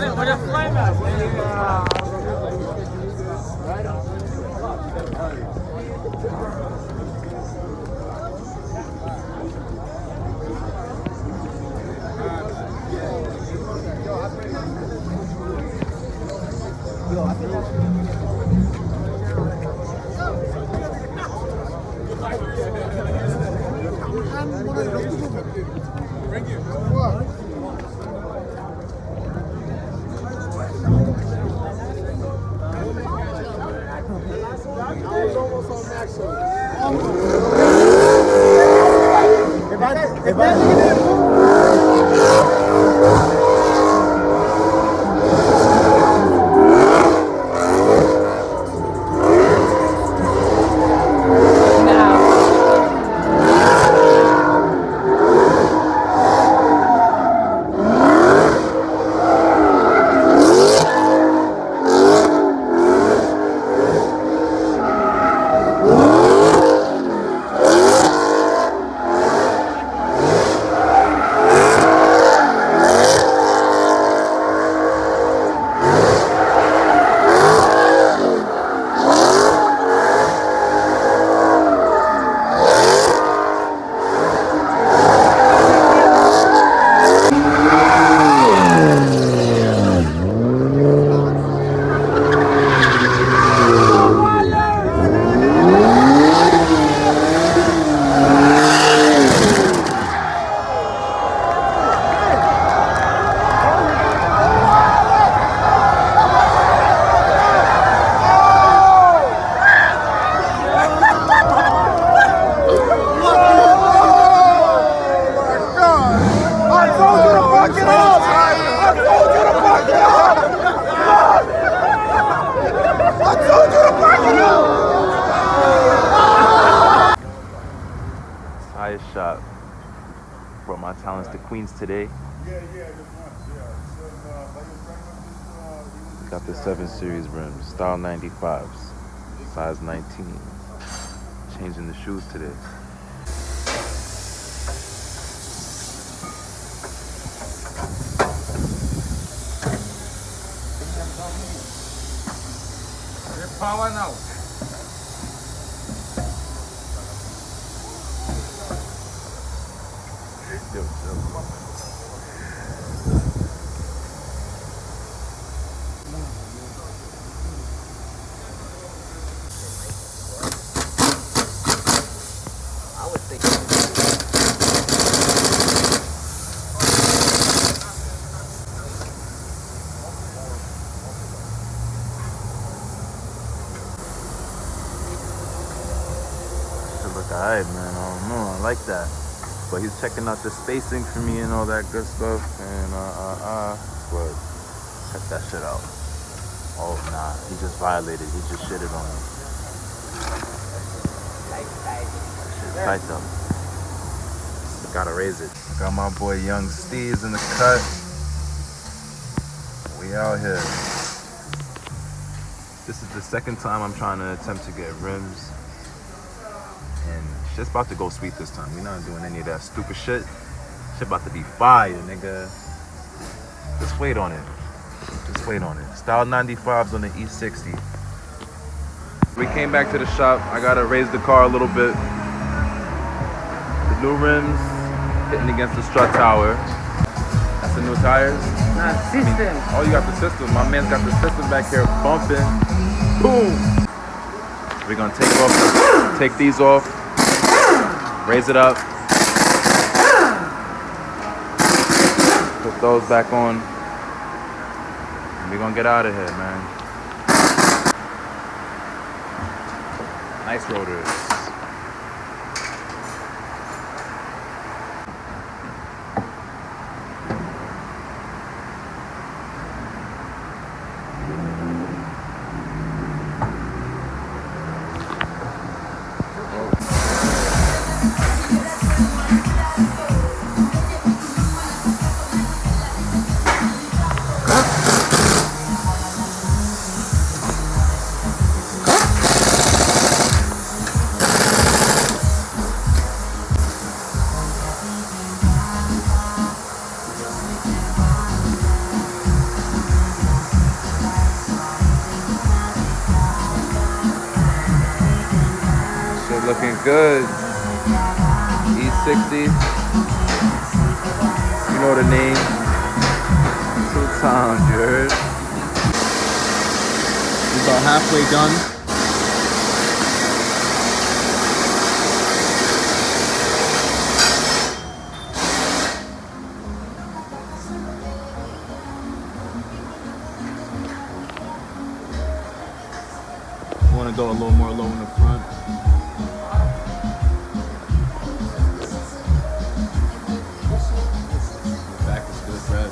didn't put a flame out. If I Shop. Brought my talents to Queens today. Got the 7 Series rims, style 95s, size 19. Changing the shoes today. Power now. Alright, man, I don't know, I like that. But he's checking out the spacing for me and all that good stuff, and but check that shit out. Oh nah, he just violated, he just shitted on me. Shit tight though. Gotta raise it. Got my boy Young Steve's in the cut. We out here. This is the second time I'm trying to attempt to get rims. And shit's about to go sweet this time. We're not doing any of that stupid shit. Shit about to be fire, nigga. Just wait on it. Just wait on it. Style 95s on the E60. We came back to the shop. I gotta raise the car a little bit. The new rims hitting against the strut tower. That's the new tires. Nah, system. Oh, you got the system. My man's got the system back here bumping. Boom. We're gonna take these off, raise it up, put those back on, and we're gonna get out of here, man. Nice rotors. good? E60. You know the name. 2 times, you heard? We're about halfway done. Want to go a little more low in the front. Back is good, red.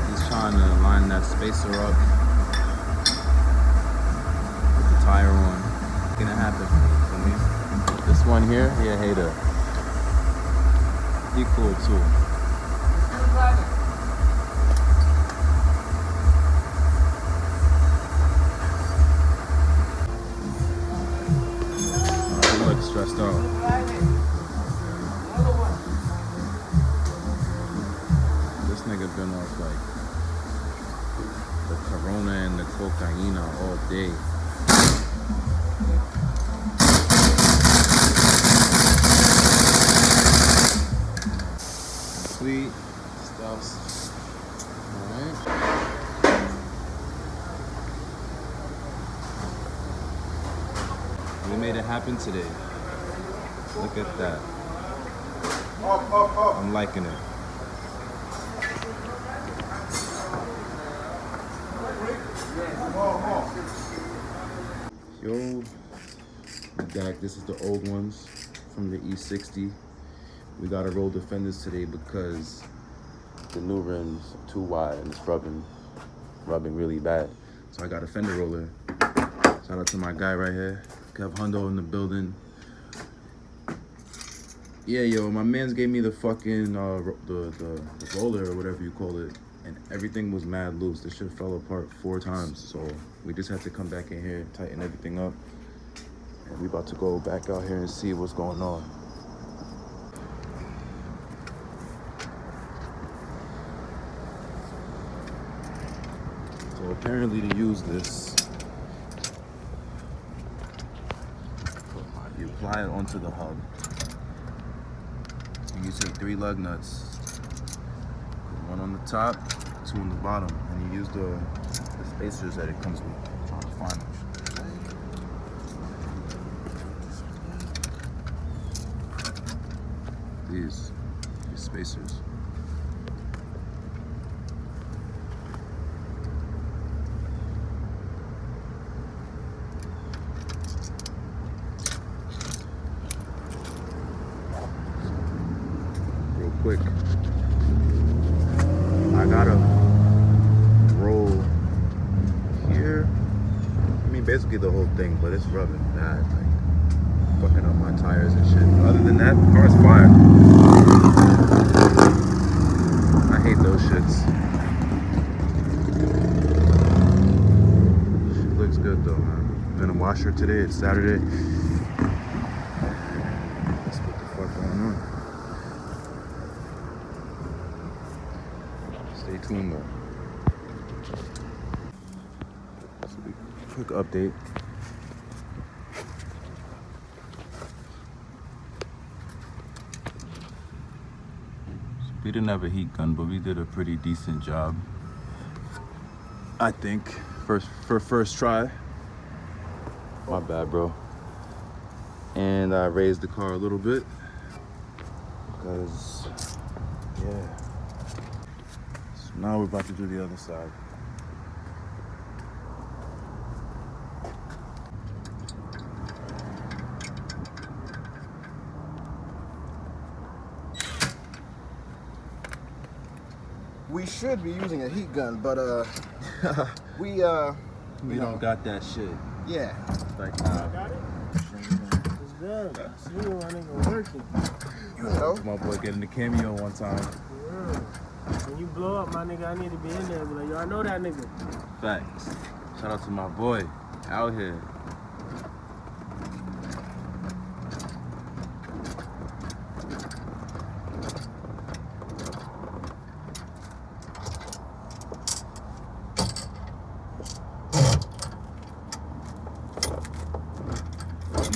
He's trying to line that spacer up. Put the tire on. Gonna happen for me. This one here, he a hater. He cool too. He looks stressed out. This nigga been off like the Corona and the cocaine all day. Sweet stuff. Alright. We made it happen today. Look at that. I'm liking it. Yo, back. This is the old ones from the E60. We gotta roll the fenders today because the new rims are too wide and it's rubbing really bad. So I got a fender roller. Shout out to my guy right here, Kev Hundo in the building. Yeah, yo, my man's gave me the fucking the roller or whatever you call it, and everything was mad loose. This shit fell apart 4 times, so we just had to come back in here, tighten everything up, and we about to go back out here and see what's going on. So apparently to use this, you apply it onto the hub. And you take 3 lug nuts, 1 on the top, 2 on the bottom, and you use the spacers that it comes with. I'm trying to find them. These spacers. Quick. I gotta roll here. I mean, basically the whole thing, but it's rubbing bad, like fucking up my tires and shit. Other than that, the car's fire. I hate those shits. She looks good though, man. I'm gonna wash her today. It's Saturday. That's what the fuck going on. Stay tuned though. So quick update. So we didn't have a heat gun, but we did a pretty decent job, I think, for first try. My bad, bro. And I raised the car a little bit because, yeah. Now we're about to do the other side. We should be using a heat gun, but we don't got that shit. Yeah. Like, Got it? It's good. See you running and working. You know. my boy getting the cameo one time. Yeah. When you blow up, my nigga, I need to be in there. Be like, yo, I know that nigga. Facts. Shout out to my boy out here.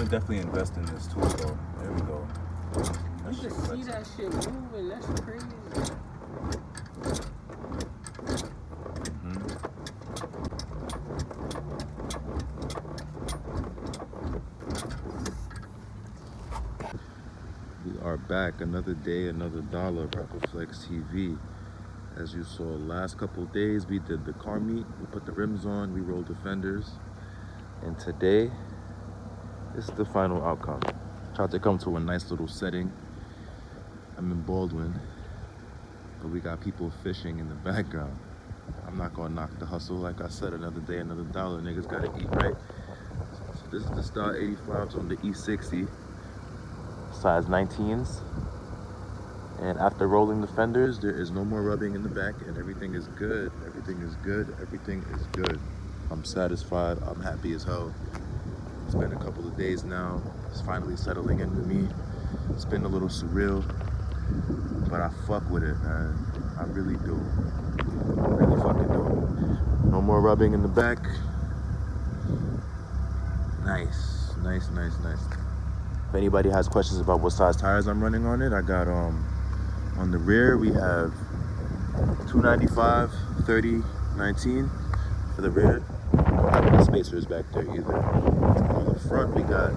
gonna definitely invest in this tool though. There we go. You can see that shit moving. That's crazy. We are back, another day, another dollar. Flex TV. As you saw, last couple of days we did the car meet, we put the rims on, we rolled the fenders, and today this is the final outcome. Tried to come to a nice little setting. I'm in Baldwin, but we got people fishing in the background. I'm not gonna knock the hustle. Like I said, another day, another dollar. Niggas gotta eat, right? So this is the Star 85s on the E60, size 19s. And after rolling the fenders, there is no more rubbing in the back, and everything is good. Everything is good. Everything is good. I'm satisfied. I'm happy as hell. It's been a couple of days now. It's finally settling into me. It's been a little surreal, but I fuck with it, man. I really do. I really fucking do. No more rubbing in the back. Nice, nice, nice, nice. If anybody has questions about what size tires I'm running on it, I got on the rear we have 295, 30, 19 for the rear. I don't have any spacers back there either. On the front we got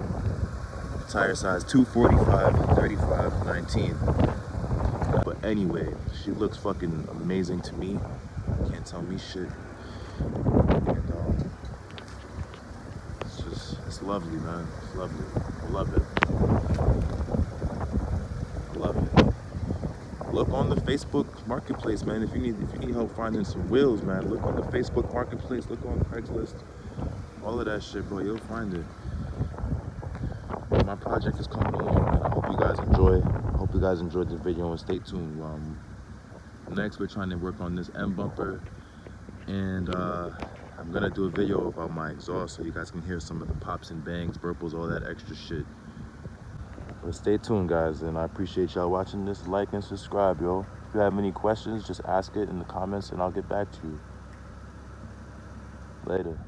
tire size 245, 35, 19. But anyway, she looks fucking amazing to me. Can't tell me shit. And it's lovely, man. It's lovely. I love it. I love it. Look on the Facebook Marketplace, man. If you need help finding some wheels, man, look on the Facebook Marketplace. Look on Craigslist. All of that shit, bro. You'll find it. My project is coming along, man. I hope you guys enjoy. I hope you guys enjoyed the video and stay tuned. Next, we're trying to work on this M bumper, and I'm gonna do a video about my exhaust so you guys can hear some of the pops and bangs, burples, all that extra shit. But stay tuned, guys, and I appreciate y'all watching this. Like and subscribe, yo. If you have any questions, just ask it in the comments and I'll get back to you. Later.